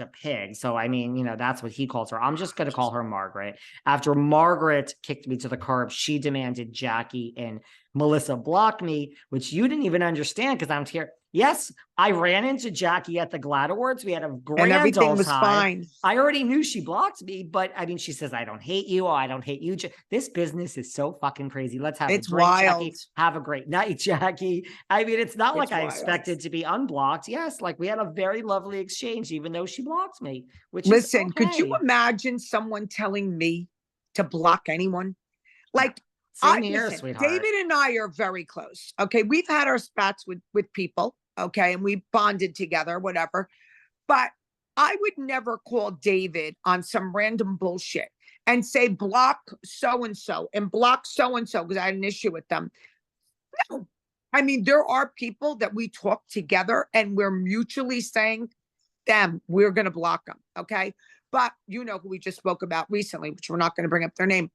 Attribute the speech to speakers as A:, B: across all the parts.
A: a pig. So, I mean, that's what he calls her. I'm just going to call her Margaret. After Margaret kicked me to the curb, she demanded Jackie and Melissa block me, which you didn't even understand because I'm here. Yes, I ran into Jackie at the GLAAD Awards. We had a grand
B: and everything
A: old
B: was
A: time.
B: fine.
A: I already knew she blocked me, but I mean, she says, I don't hate you. Oh, I don't hate you. This business is so fucking crazy. Let's have a drink,
B: wild.
A: Jackie. Have a great night, Jackie. I mean, it's not like I expected to be unblocked. Yes, like we had a very lovely exchange, even though she blocked me, which
B: Listen,
A: is okay.
B: Could you imagine someone telling me to block anyone? Like,
A: Same here, sweetheart.
B: David and I are very close. Okay. We've had our spats with people. Okay. And we bonded together, whatever. But I would never call David on some random bullshit and say, block so-and-so and block so-and-so because I had an issue with them. No. I mean, there are people that we talk together and we're mutually saying them, we're going to block them. Okay. But who we just spoke about recently, which we're not going to bring up their name.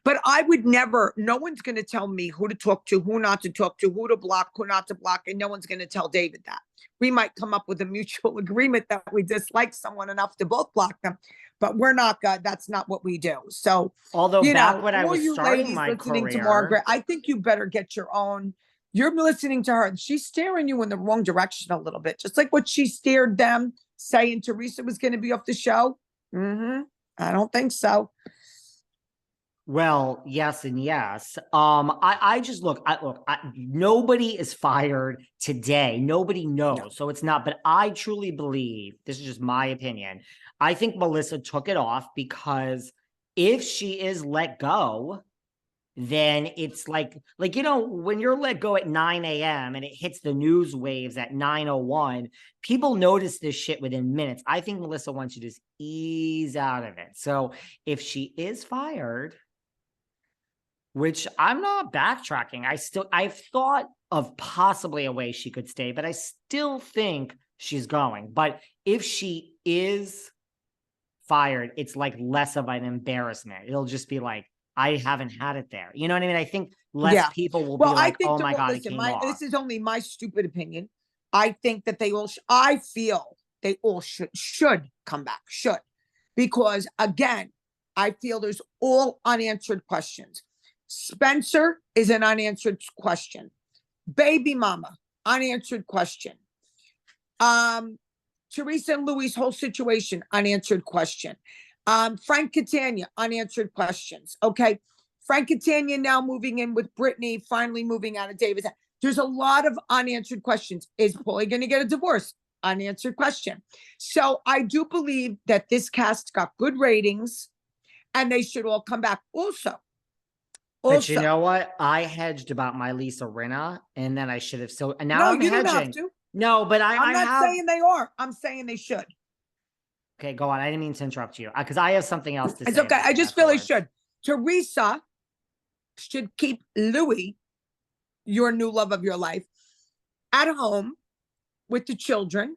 B: But I would never, no one's going to tell me who to talk to, who not to talk to, who to block, who not to block. And no one's going to tell David that. We might come up with a mutual agreement that we dislike someone enough to both block them, but we're not good. That's not what we do. So,
A: although back when I was starting my
B: listening
A: career,
B: to Margaret, I think you better get your own. You're listening to her. She's steering you in the wrong direction a little bit, just like what she steered them, saying Teresa was going to be off the show. I don't think so.
A: Well, yes and yes. I just look. Nobody is fired today. Nobody knows, no. So it's not. But I truly believe, this is just my opinion, I think Melissa took it off because if she is let go, then it's like when you're let go at 9 a.m. and it hits the news waves at 9:01, people notice this shit within minutes. I think Melissa wants you to just ease out of it. So if she is fired, which I'm not backtracking. I've thought of possibly a way she could stay, but I still think she's going. But if she is fired, it's like less of an embarrassment. It'll just be like, I haven't had it there. You know what I mean? I think less people will be like, oh my God, it came off.
B: This is only my stupid opinion. I think that I feel they all should come back, because again, I feel there's all unanswered questions. Spencer is an unanswered question. Baby mama, unanswered question. Teresa and Luis' whole situation, unanswered question. Frank Catania, unanswered questions. Okay. Frank Catania now moving in with Brittany, finally moving out of David's. There's a lot of unanswered questions. Is Paulie going to get a divorce? Unanswered question. So I do believe that this cast got good ratings and they should all come back. Also,
A: but you know what? I hedged about my Lisa Rinna, and then I should have. So and now I'm hedging.
B: Don't have to.
A: No, but I'm
B: not saying they are. I'm saying they should.
A: Okay, go on. I didn't mean to interrupt you because I have something else to say.
B: It's okay. I just feel they should. Teresa should keep Louis, your new love of your life, at home with the children.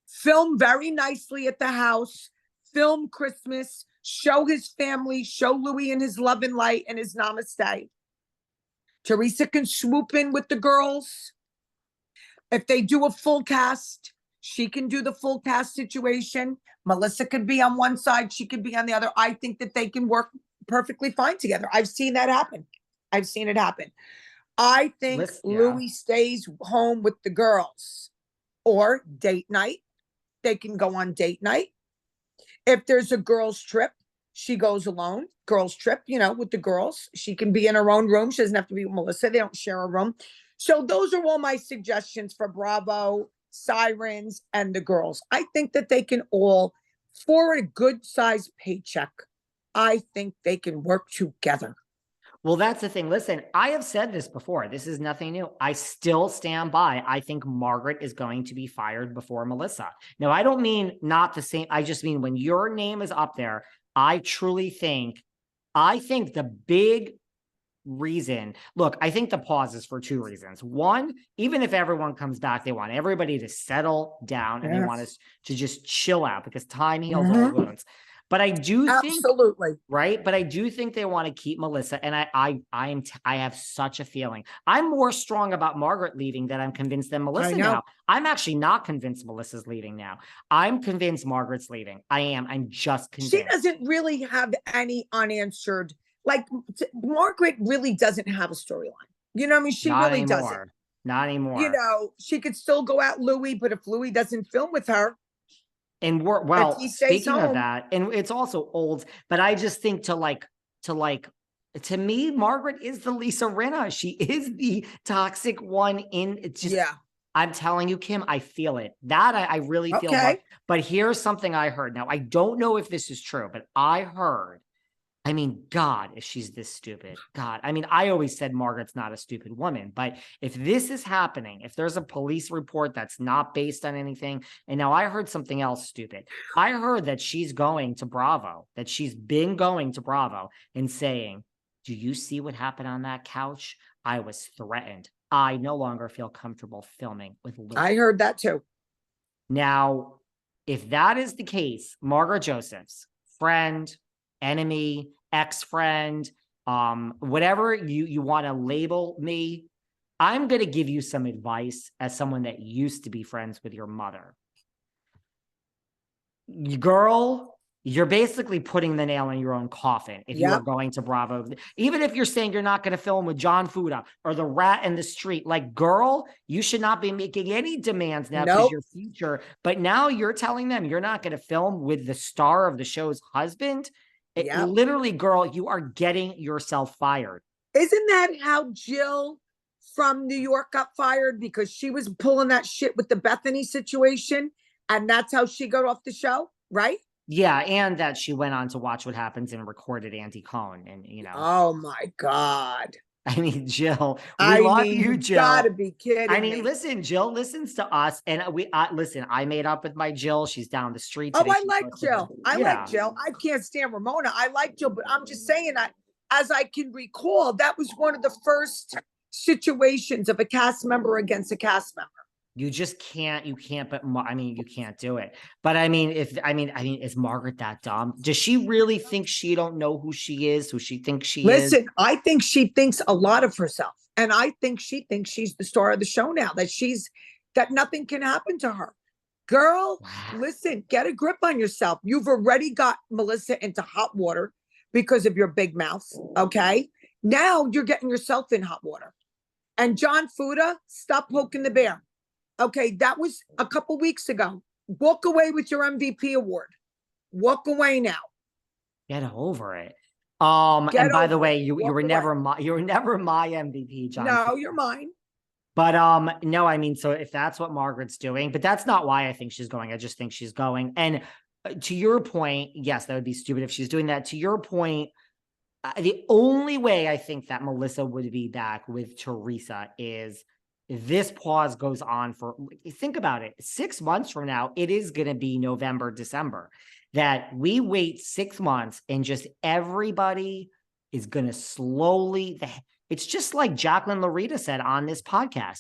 B: Film very nicely at the house. Film Christmas. Show his family, show Louis and his love and light and his namaste. Teresa can swoop in with the girls. If they do a full cast, she can do the full cast situation. Melissa could be on one side, she could be on the other. I think that they can work perfectly fine together. I've seen that happen. I've seen it happen. I think Louis stays home with the girls or date night. They can go on date night. If there's a girls' trip, she goes alone. Girls' trip, with the girls. She can be in her own room. She doesn't have to be with Melissa. They don't share a room. So those are all my suggestions for Bravo, Sirens, and the girls. I think that they can all, for a good-sized paycheck, I think they can work together.
A: Well, that's the thing. Listen, I have said this before. This is nothing new. I still stand by. I think Margaret is going to be fired before Melissa. Now, I don't mean not the same. I just mean when your name is up there, I truly think, the big reason, look, I think the pause is for two reasons. One, even if everyone comes back, they want everybody to settle down and they want us to just chill out because time heals all wounds. But I do think,
B: Absolutely.
A: right? But I do think they want to keep Melissa. And I have such a feeling. I'm more strong about Margaret leaving than I'm convinced than
B: I
A: Melissa
B: know.
A: now. I'm actually not convinced Melissa's leaving now. I'm convinced Margaret's leaving. I am. I'm just
B: She
A: convinced.
B: doesn't really have any unanswered, like Margaret really doesn't have a storyline. You know what I mean? She
A: Not
B: really doesn't.
A: anymore. Not
B: You
A: anymore.
B: know, she could still go at Louis, but if Louis doesn't film with her,
A: And we're,
B: if
A: well,
B: he stays
A: speaking of
B: home,
A: that, and it's also old, but I just think to me, Margaret is the Lisa Rinna. She is the toxic one in it's just,
B: yeah.
A: I'm telling you, Kim, I feel it. That I really feel.
B: Okay.
A: But here's something I heard. Now, I don't know if this is true, but I heard, I mean, God, if she's this stupid, God, I mean, I always said Margaret's not a stupid woman, but if this is happening, if there's a police report that's not based on anything, and now I heard something else stupid. I heard that she's going to Bravo, that she's been going to Bravo and saying, do you see what happened on that couch? I was threatened. I no longer feel comfortable filming with Louis.
B: I heard that too.
A: Now, if that is the case, Margaret Joseph's friend, enemy, ex-friend, whatever you want to label me, I'm going to give you some advice as someone that used to be friends with your mother. Girl, you're basically putting the nail in your own coffin if you are going to Bravo. Even if you're saying you're not going to film with John Fuda or the rat in the street, like, girl, you should not be making any demands now because your future. But now you're telling them you're not going to film with the star of the show's husband. Literally, girl, you are getting yourself fired.
B: Isn't that how Jill from New York got fired? Because she was pulling that shit with the Bethany situation. And that's how she got off the show, right?
A: Yeah, and that she went on to Watch What Happens and recorded Andy Cohen, and you know.
B: Oh my God!
A: I mean, Jill, we love you, Jill.
B: Gotta be kidding me.
A: I mean, listen, Jill listens to us, and listen. I made up with my Jill. She's down the street today.
B: Oh, I like Jill. I like Jill. I can't stand Ramona. I like Jill, but I'm just saying that, as I can recall, that was one of the first situations of a cast member against a cast member.
A: You just can't, but I mean, you can't do it. But I mean, is Margaret that dumb? Does she really think she don't know who she is, who she thinks she is?
B: Listen, I think she thinks a lot of herself. And I think she thinks she's the star of the show now, that nothing can happen to her. Girl, listen, get a grip on yourself. You've already got Melissa into hot water because of your big mouth. Okay. Now you're getting yourself in hot water. And John Fuda, stop poking the bear. Okay, that was a couple weeks ago. Walk away with your MVP award. Walk away now.
A: Get over it. And by the way, you were never my MVP, John.
B: No, you're mine.
A: But no, I mean, so if that's what Margaret's doing, but that's not why I think she's going. I just think she's going. And to your point, yes, that would be stupid if she's doing that. To your point, the only way I think that Melissa would be back with Teresa is this pause goes on for, think about it, 6 months from now, it is going to be November, December, that we wait 6 months and just everybody is going to slowly, it's just like Jacqueline Larita said on this podcast.